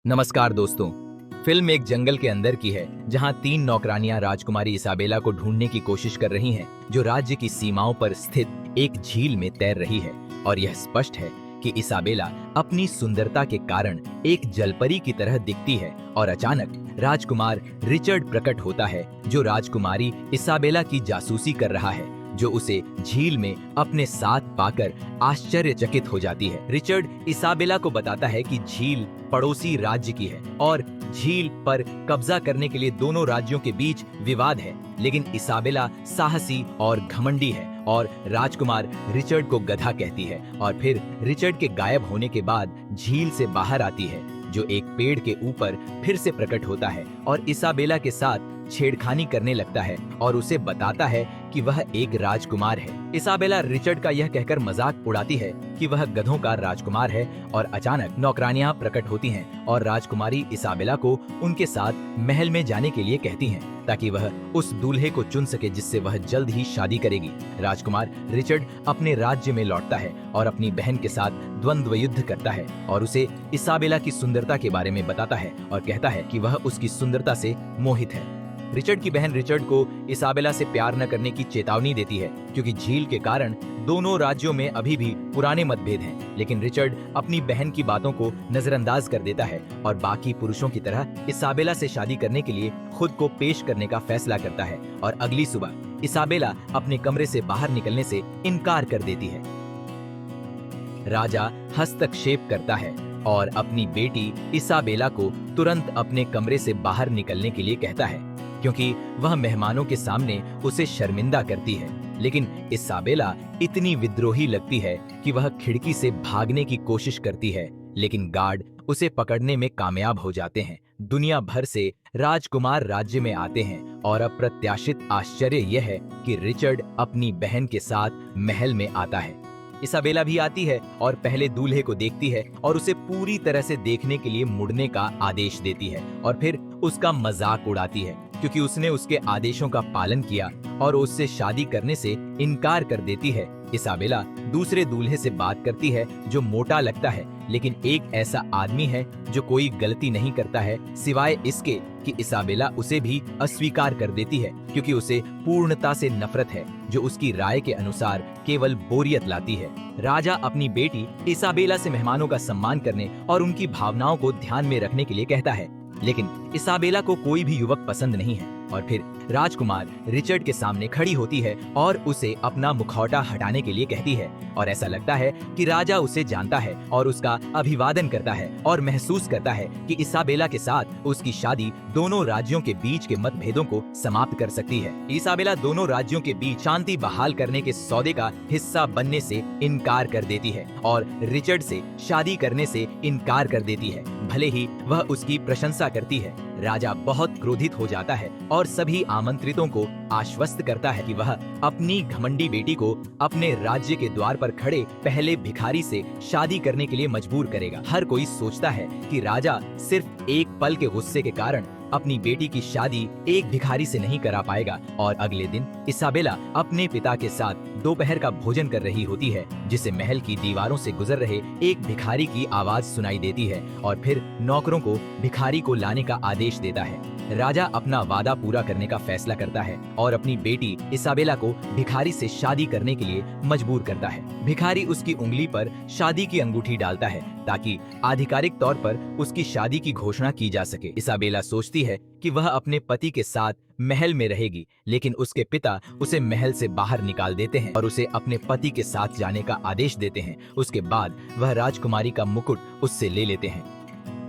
नमस्कार दोस्तों। फिल्म एक जंगल के अंदर की है जहां तीन नौकरानियां राजकुमारी इसाबेला को ढूंढने की कोशिश कर रही हैं, जो राज्य की सीमाओं पर स्थित एक झील में तैर रही है। और यह स्पष्ट है कि इसाबेला अपनी सुंदरता के कारण एक जलपरी की तरह दिखती है। और अचानक राजकुमार रिचर्ड प्रकट होता है, जो राजकुमारी इसाबेला की जासूसी कर रहा है, जो उसे झील में अपने साथ पाकर आश्चर्यचकित हो जाती है। रिचर्ड इसाबेला को बताता है कि झील पड़ोसी राज्य की है और झील पर कब्जा करने के लिए दोनों राज्यों के बीच विवाद है, लेकिन इसाबेला साहसी और घमंडी है और राजकुमार रिचर्ड को गधा कहती है। और फिर रिचर्ड के गायब होने के बाद झील से बाहर आती है, जो एक पेड़ के ऊपर फिर से प्रकट होता है और इसाबेला के साथ छेड़खानी करने लगता है और उसे बताता है कि वह एक राजकुमार है। इसाबेला रिचर्ड का यह कहकर मजाक उड़ाती है कि वह गधों का राजकुमार है। और अचानक नौकरानियां प्रकट होती हैं और राजकुमारी इसाबेला को उनके साथ महल में जाने के लिए कहती हैं, ताकि वह उस दूल्हे को चुन सके जिससे वह जल्द ही शादी करेगी। राजकुमार रिचर्ड अपने राज्य में लौटता है और अपनी बहन के साथ द्वंद्व युद्ध करता है और उसे इसाबेला की सुंदरता के बारे में बताता है और कहता है कि वह उसकी सुंदरता से मोहित है। रिचर्ड की बहन रिचर्ड को इसाबेला से प्यार न करने की चेतावनी देती है, क्योंकि झील के कारण दोनों राज्यों में अभी भी पुराने मतभेद हैं। लेकिन रिचर्ड अपनी बहन की बातों को नजरअंदाज कर देता है और बाकी पुरुषों की तरह इसाबेला से शादी करने के लिए खुद को पेश करने का फैसला करता है। और अगली सुबह इसाबेला अपने कमरे से बाहर निकलने से इनकार कर देती है। राजा हस्तक्षेप करता है और अपनी बेटी इसाबेला को तुरंत अपने कमरे से बाहर निकलने के लिए कहता है, क्योंकि वह मेहमानों के सामने उसे शर्मिंदा करती है। लेकिन इसाबेला इतनी विद्रोही लगती है कि वह खिड़की से भागने की कोशिश करती है, लेकिन गार्ड उसे पकड़ने में कामयाब हो जाते हैं। दुनिया भर से राजकुमार राज्य में आते हैं और अप्रत्याशित आश्चर्य यह है कि रिचर्ड अपनी बहन के साथ महल में आता है। इसाबेला भी आती है और पहले दूल्हे को देखती है और उसे पूरी तरह से देखने के लिए मुड़ने का आदेश देती है और फिर उसका मजाक उड़ाती है, क्योंकि उसने उसके आदेशों का पालन किया और उससे शादी करने से इनकार कर देती है। इसाबेला दूसरे दूल्हे से बात करती है, जो मोटा लगता है, लेकिन एक ऐसा आदमी है जो कोई गलती नहीं करता है, सिवाय इसके कि इसाबेला उसे भी अस्वीकार कर देती है, क्योंकि उसे पूर्णता से नफरत है, जो उसकी राय के अनुसार केवल बोरियत लाती है। राजा अपनी बेटी इसाबेला से मेहमानों का सम्मान करने और उनकी भावनाओं को ध्यान में रखने के लिए कहता है, लेकिन इसाबेला को कोई भी युवक पसंद नहीं है। और फिर राजकुमार रिचर्ड के सामने खड़ी होती है और उसे अपना मुखौटा हटाने के लिए कहती है और ऐसा लगता है कि राजा उसे जानता है और उसका अभिवादन करता है और महसूस करता है कि इसाबेला के साथ उसकी शादी दोनों राज्यों के बीच के मतभेदों को समाप्त कर सकती है। इसाबेला दोनों राज्यों के बीच शांति बहाल करने के सौदे का हिस्सा बनने से इनकार कर देती है और रिचर्ड से शादी करने से इनकार कर देती है, भले ही वह उसकी प्रशंसा करती है। राजा बहुत क्रोधित हो जाता है और सभी आमंत्रितों को आश्वस्त करता है कि वह अपनी घमंडी बेटी को अपने राज्य के द्वार पर खड़े पहले भिखारी से शादी करने के लिए मजबूर करेगा। हर कोई सोचता है कि राजा सिर्फ एक पल के गुस्से के कारण अपनी बेटी की शादी एक भिखारी से नहीं करा पाएगा। और अगले दिन इसाबेला अपने पिता के साथ दोपहर का भोजन कर रही होती है, जिसे महल की दीवारों से गुजर रहे एक भिखारी की आवाज सुनाई देती है और फिर नौकरों को भिखारी को लाने का आदेश देता है। राजा अपना वादा पूरा करने का फैसला करता है और अपनी बेटी इसाबेला को भिखारी से शादी करने के लिए मजबूर करता है। भिखारी उसकी उंगली पर शादी की अंगूठी डालता है, ताकि आधिकारिक तौर पर उसकी शादी की घोषणा की जा सके। इसाबेला सोचती है कि वह अपने पति के साथ महल में रहेगी, लेकिन उसके पिता उसे महल से बाहर निकाल देते हैं और उसे अपने पति के साथ जाने का आदेश देते हैं। उसके बाद वह राजकुमारी का मुकुट उससे ले लेते हैं।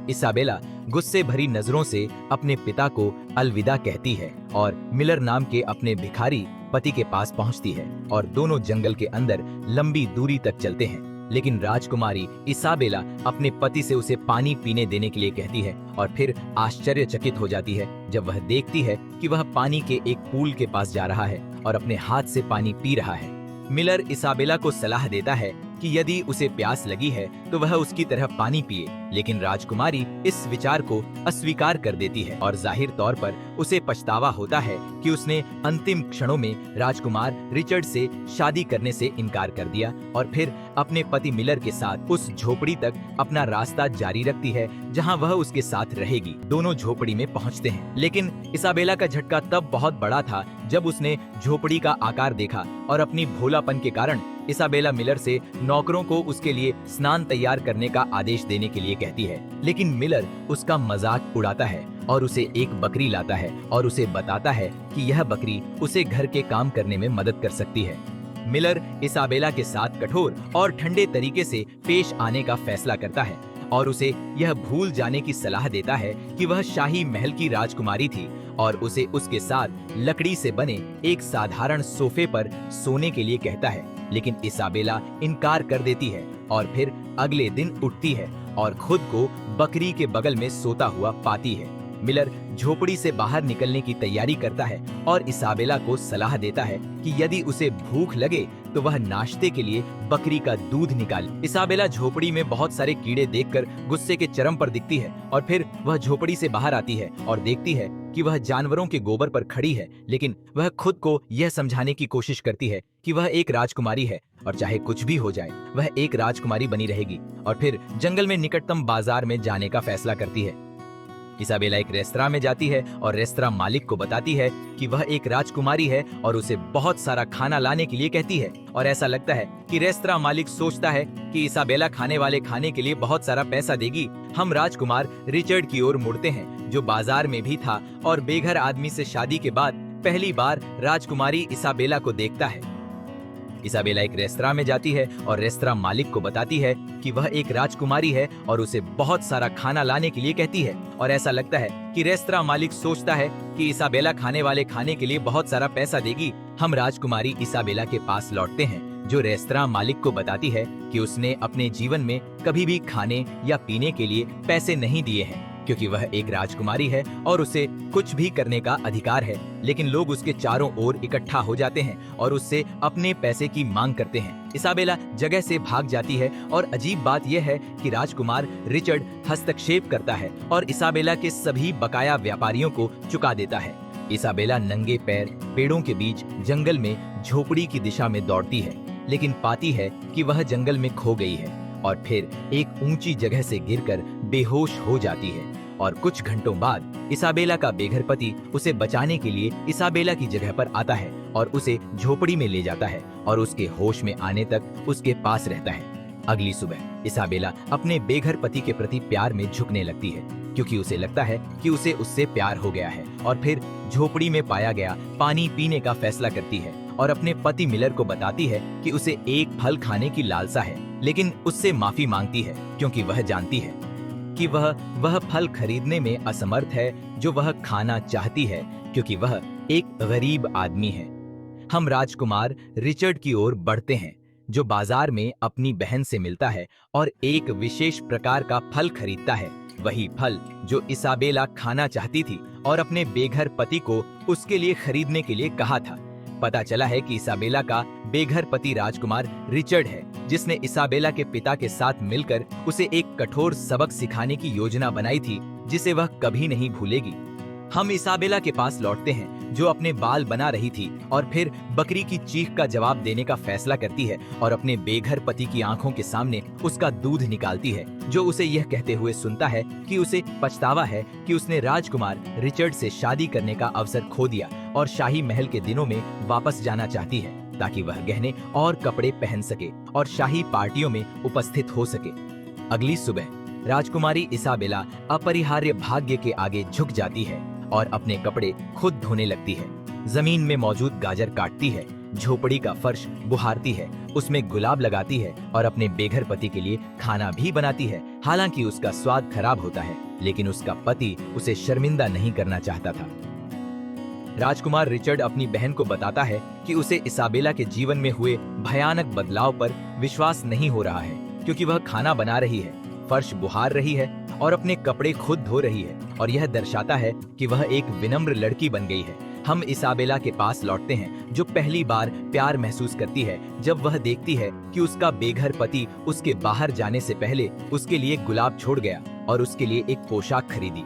इसाबेला गुस्से भरी नजरों से अपने पिता को अलविदा कहती है और मिलर नाम के अपने भिखारी पति के पास पहुंचती है और दोनों जंगल के अंदर लंबी दूरी तक चलते हैं। लेकिन राजकुमारी इसाबेला अपने पति से उसे पानी पीने देने के लिए कहती है और फिर आश्चर्यचकित हो जाती है जब वह देखती है कि वह पानी के एक पूल के पास जा रहा है और अपने हाथ से पानी पी रहा है। मिलर इसाबेला को सलाह देता है कि यदि उसे प्यास लगी है तो वह उसकी तरह पानी पिए, लेकिन राजकुमारी इस विचार को अस्वीकार कर देती है और जाहिर तौर पर उसे पछतावा होता है कि उसने अंतिम क्षणों में राजकुमार रिचर्ड से शादी करने से इनकार कर दिया और फिर अपने पति मिलर के साथ उस झोपड़ी तक अपना रास्ता जारी रखती है जहां वह उसके साथ रहेगी। दोनों झोपड़ी में पहुंचते हैं, लेकिन इसाबेला का झटका तब बहुत बड़ा था जब उसने झोपड़ी का आकार देखा और अपनी भोलापन के कारण इसाबेला मिलर से नौकरों को उसके लिए स्नान तैयार करने का आदेश देने के लिए कहती है, लेकिन मिलर उसका मजाक उड़ाता है और उसे एक बकरी लाता है और उसे बताता है कि यह बकरी उसे घर के काम करने में मदद कर सकती है। मिलर इसाबेला के साथ कठोर और ठंडे तरीके से पेश आने का फैसला करता है और उसे यह भूल जाने की सलाह देता है कि वह शाही महल की राजकुमारी थी और उसे उसके साथ लकड़ी से बने एक साधारण सोफे पर सोने के लिए कहता है, लेकिन इसाबेला इनकार कर देती है और फिर अगले दिन उठती है और खुद को बकरी के बगल में सोता हुआ पाती है। मिलर झोपड़ी से बाहर निकलने की तैयारी करता है और इसाबेला को सलाह देता है कि यदि उसे भूख लगे तो वह नाश्ते के लिए बकरी का दूध निकाले। इसाबेला झोपड़ी में बहुत सारे कीड़े देखकर गुस्से के चरम पर दिखती है और फिर वह झोपड़ी से बाहर आती है और देखती है कि वह जानवरों के गोबर पर खड़ी है, लेकिन वह खुद को यह समझाने की कोशिश करती है कि वह एक राजकुमारी है और चाहे कुछ भी हो जाए वह एक राजकुमारी बनी रहेगी और फिर जंगल में निकटतम बाजार में जाने का फैसला करती है। इसाबेला एक रेस्तरां में जाती है और रेस्तरां मालिक को बताती है कि वह एक राजकुमारी है और उसे बहुत सारा खाना लाने के लिए कहती है और ऐसा लगता है कि रेस्तरां मालिक सोचता है कि इसाबेला खाने वाले खाने के लिए बहुत सारा पैसा देगी। हम राजकुमार रिचर्ड की ओर मुड़ते हैं जो बाजार में भी था और बेघर आदमी से शादी के बाद पहली बार राजकुमारी इसाबेला को देखता है। इसाबेला एक रेस्तरां में जाती है और रेस्तरां मालिक को बताती है कि वह एक राजकुमारी है और उसे बहुत सारा खाना लाने के लिए कहती है और ऐसा लगता है कि रेस्तरां मालिक सोचता है कि इसाबेला खाने वाले खाने के लिए बहुत सारा पैसा देगी। हम राजकुमारी इसाबेला के पास लौटते हैं जो रेस्तरां मालिक को बताती है कि उसने अपने जीवन में कभी भी खाने या पीने के लिए पैसे नहीं दिए हैं क्योंकि वह एक राजकुमारी है और उसे कुछ भी करने का अधिकार है, लेकिन लोग उसके चारों ओर इकट्ठा हो जाते हैं और उससे अपने पैसे की मांग करते हैं। इसाबेला जगह से भाग जाती है और अजीब बात यह है कि राजकुमार रिचर्ड हस्तक्षेप करता है और इसाबेला के सभी बकाया व्यापारियों को चुका देता है। इसाबेला नंगे पैर पेड़ों के बीच जंगल में झोपड़ी की दिशा में दौड़ती है, लेकिन पाती है कि वह जंगल में खो गई है और फिर एक ऊंची जगह से गिरकर बेहोश हो जाती है और कुछ घंटों बाद इसाबेला का बेघर पति उसे बचाने के लिए इसाबेला की जगह पर आता है और उसे झोपड़ी में ले जाता है और उसके होश में आने तक उसके पास रहता है। अगली सुबह इसाबेला अपने बेघर पति के प्रति प्यार में झुकने लगती है क्योंकि उसे लगता है कि उसे उससे प्यार हो गया है और फिर झोपड़ी में पाया गया पानी पीने का फैसला करती है और अपने पति मिलर को बताती है कि उसे एक फल खाने की लालसा है, लेकिन उससे माफी मांगती है क्योंकि वह जानती है कि वह फल खरीदने में असमर्थ है जो वह खाना चाहती है क्योंकि वह एक गरीब आदमी है। हम राजकुमार रिचर्ड की ओर बढ़ते हैं जो बाजार में अपनी बहन से मिलता है और एक विशेष प्रकार का फल खरीदता है, वही फल जो इसाबेला खाना चाहती थी और अपने बेघर पति को उसके लिए खरीदने के लिए कहा था। पता चला है कि इसाबेला का बेघर पति राजकुमार रिचर्ड है जिसने इसाबेला के पिता के साथ मिलकर उसे एक कठोर सबक सिखाने की योजना बनाई थी जिसे वह कभी नहीं भूलेगी। हम इसाबेला के पास लौटते हैं जो अपने बाल बना रही थी और फिर बकरी की चीख का जवाब देने का फैसला करती है और अपने बेघर पति की आंखों के सामने उसका दूध निकालती है जो उसे यह कहते हुए सुनता है कि उसे पछतावा है कि उसने राजकुमार रिचर्ड से शादी करने का अवसर खो दिया और शाही महल के दिनों में वापस जाना चाहती है ताकि वह गहने और कपड़े पहन सके और शाही पार्टियों में उपस्थित हो सके। अगली सुबह राजकुमारी इसाबेला अपरिहार्य भाग्य के आगे झुक जाती है और अपने कपड़े खुद धोने लगती है। जमीन में मौजूद गाजर काटती है, झोपड़ी का फर्श बुहारती है, उसमें गुलाब लगाती है और अपने बेघर पति के लिए खाना भी बनाती है। हालांकि उसका स्वाद खराब होता है, लेकिन उसका पति उसे शर्मिंदा नहीं करना चाहता था। राजकुमार रिचर्ड अपनी बहन को बताता है कि उसे इसाबेला के जीवन में हुए भयानक बदलाव पर विश्वास नहीं हो रहा है क्योंकि वह खाना बना रही है, फर्श बुहार रही है और अपने कपड़े खुद धो रही है और यह दर्शाता है कि वह एक विनम्र लड़की बन गई है। हम इसाबेला के पास लौटते हैं, जो पहली बार प्यार महसूस करती है जब वह देखती है कि उसका बेघर पति उसके बाहर जाने से पहले उसके लिए गुलाब छोड़ गया और उसके लिए एक पोशाक खरीदी।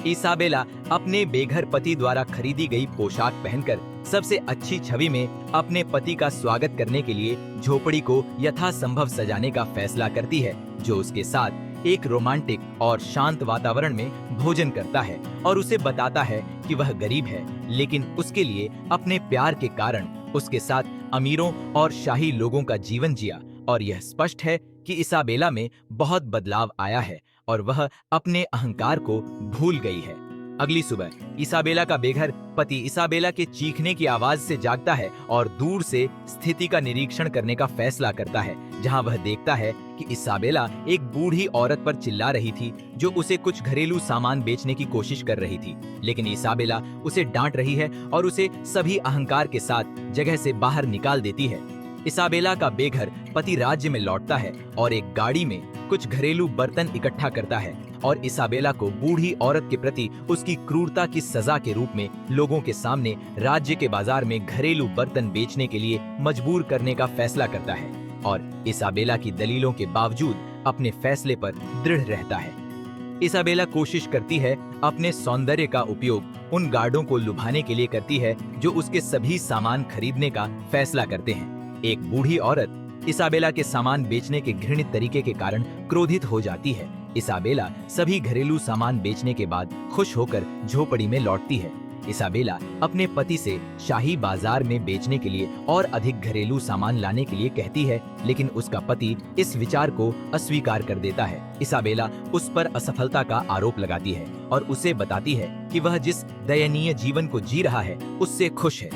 इसाबेला अपने बेघर पति द्वारा खरीदी गई पोशाक पहनकर सबसे अच्छी छवि में अपने पति का स्वागत करने के लिए झोपड़ी को यथासंभव सजाने का फैसला करती है, जो उसके साथ एक रोमांटिक और शांत वातावरण में भोजन करता है और उसे बताता है कि वह गरीब है, लेकिन उसके लिए अपने प्यार के कारण उसके साथ अमीरों और शाही लोगों का जीवन जिया। और यह स्पष्ट है कि इसाबेला में बहुत बदलाव आया है और वह अपने अहंकार को भूल गई है। अगली सुबह इसाबेला का बेघर पति इसाबेला के चीखने की आवाज से जागता है और दूर से स्थिति का निरीक्षण करने का फैसला करता है, जहां वह देखता है कि इसाबेला एक बूढ़ी औरत पर चिल्ला रही थी जो उसे कुछ घरेलू सामान बेचने की कोशिश कर रही थी। लेकिन इसाबेला उसे डांट रही है और उसे सभी अहंकार के साथ जगह से बाहर निकाल देती है। इसाबेला का बेघर पति राज्य में लौटता है और एक गाड़ी में कुछ घरेलू बर्तन इकट्ठा करता है और इसाबेला को बूढ़ी औरत के प्रति उसकी क्रूरता की सजा के रूप में लोगों के सामने राज्य के बाजार में घरेलू बर्तन बेचने के लिए मजबूर करने का फैसला करता है और इसाबेला की दलीलों के बावजूद अपने फैसले पर दृढ़ रहता है। इसाबेला कोशिश करती है अपने सौंदर्य का उपयोग उन गार्डों को लुभाने के लिए करती है जो उसके सभी सामान खरीदने का फैसला करते हैं। एक बूढ़ी औरत इसाबेला के सामान बेचने के घृणित तरीके के कारण क्रोधित हो जाती है। इसाबेला सभी घरेलू सामान बेचने के बाद खुश होकर झोपड़ी में लौटती है। इसाबेला अपने पति से शाही बाजार में बेचने के लिए और अधिक घरेलू सामान लाने के लिए कहती है, लेकिन उसका पति इस विचार को अस्वीकार कर देता है। इसाबेला उस पर असफलता का आरोप लगाती है और उसे बताती है कि वह जिस दयनीय जीवन को जी रहा है उससे खुश है।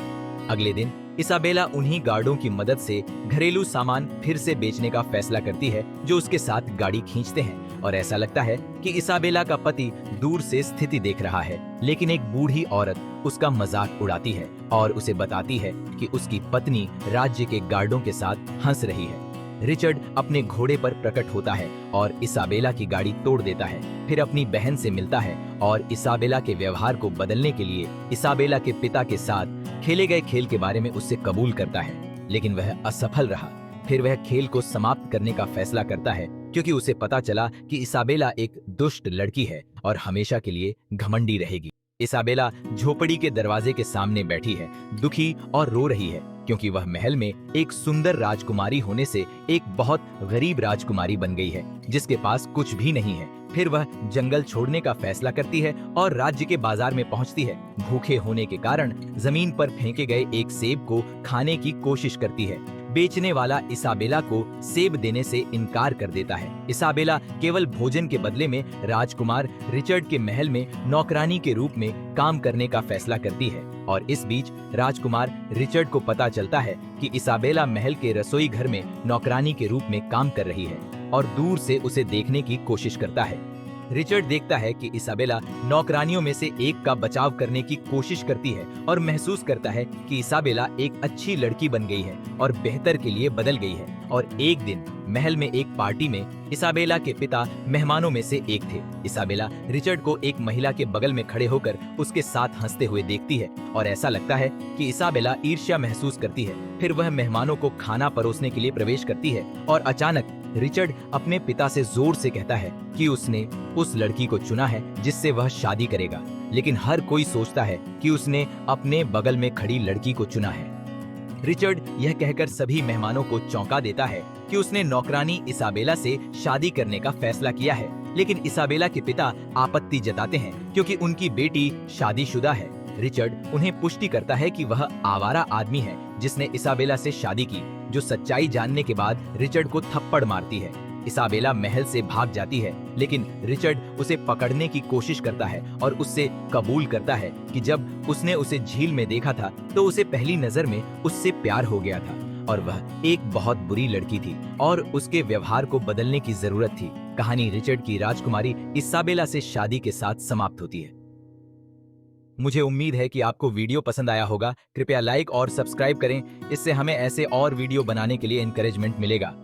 अगले दिन इसाबेला उन्हीं गार्डों की मदद से घरेलू सामान फिर से बेचने का फैसला करती है जो उसके साथ गाड़ी खींचते हैं और ऐसा लगता है कि इसाबेला का पति दूर से स्थिति देख रहा है, लेकिन एक बूढ़ी औरत उसका मजाक उड़ाती है और उसे बताती है कि उसकी पत्नी राज्य के गार्डों के साथ हंस रही है। रिचर्ड अपने घोड़े पर प्रकट होता है और इसाबेला की गाड़ी तोड़ देता है, फिर अपनी बहन से मिलता है और इसाबेला के व्यवहार को बदलने के लिए इसाबेला के पिता के साथ खेले गए खेल के बारे में उससे कबूल करता है, लेकिन वह असफल रहा। फिर वह खेल को समाप्त करने का फैसला करता है क्योंकि उसे पता चला कि इसाबेला एक दुष्ट लड़की है और हमेशा के लिए घमंडी रहेगी। इसाबेला झोपड़ी के दरवाजे के सामने बैठी है, दुखी और रो रही है क्योंकि वह महल में एक सुंदर राजकुमारी होने से एक बहुत गरीब राजकुमारी बन गई है जिसके पास कुछ भी नहीं है। फिर वह जंगल छोड़ने का फैसला करती है और राज्य के बाजार में पहुंचती है। भूखे होने के कारण जमीन पर फेंके गए एक सेब को खाने की कोशिश करती है। बेचने वाला इसाबेला को सेब देने से इनकार कर देता है। इसाबेला केवल भोजन के बदले में राजकुमार रिचर्ड के महल में नौकरानी के रूप में काम करने का फैसला करती है और इस बीच राजकुमार रिचर्ड को पता चलता है कि इसाबेला महल के रसोई घर में नौकरानी के रूप में काम कर रही है और दूर से उसे देखने की कोशिश करता है। रिचर्ड देखता है कि इसाबेला नौकरानियों में से एक का बचाव करने की कोशिश करती है और महसूस करता है कि इसाबेला एक अच्छी लड़की बन गई है और बेहतर के लिए बदल गई है। और एक दिन महल में एक पार्टी में इसाबेला के पिता मेहमानों में से एक थे। इसाबेला रिचर्ड को एक महिला के बगल में खड़े होकर उसके साथ हंसते हुए देखती है और ऐसा लगता है कि इसाबेला ईर्ष्या महसूस करती है। फिर वह मेहमानों को खाना परोसने के लिए प्रवेश करती है और अचानक रिचर्ड अपने पिता से जोर से कहता है कि उसने उस लड़की को चुना है जिससे वह शादी करेगा, लेकिन हर कोई सोचता है कि उसने अपने बगल में खड़ी लड़की को चुना है। रिचर्ड यह कहकर सभी मेहमानों को चौंका देता है कि उसने नौकरानी इसाबेला से शादी करने का फैसला किया है, लेकिन इसाबेला के पिता आपत्ति जताते हैं क्योंकि उनकी बेटी शादीशुदा है। रिचर्ड उन्हें पुष्टि करता है कि वह आवारा आदमी है जिसने इसाबेला से शादी की, जो सच्चाई जानने के बाद रिचर्ड को थप्पड़ मारती है। इसाबेला महल से भाग जाती है, लेकिन रिचर्ड उसे पकड़ने की कोशिश करता है और उससे कबूल करता है कि जब उसने उसे झील में देखा था तो उसे पहली नजर में उससे प्यार हो गया था और वह एक बहुत बुरी लड़की थी और उसके व्यवहार को बदलने की जरूरत थी। कहानी रिचर्ड की राजकुमारी इसाबेला से शादी के साथ समाप्त होती है। मुझे उम्मीद है कि आपको वीडियो पसंद आया होगा। कृपया लाइक और सब्सक्राइब करें, इससे हमें ऐसे और वीडियो बनाने के लिए एनकरेजमेंट मिलेगा।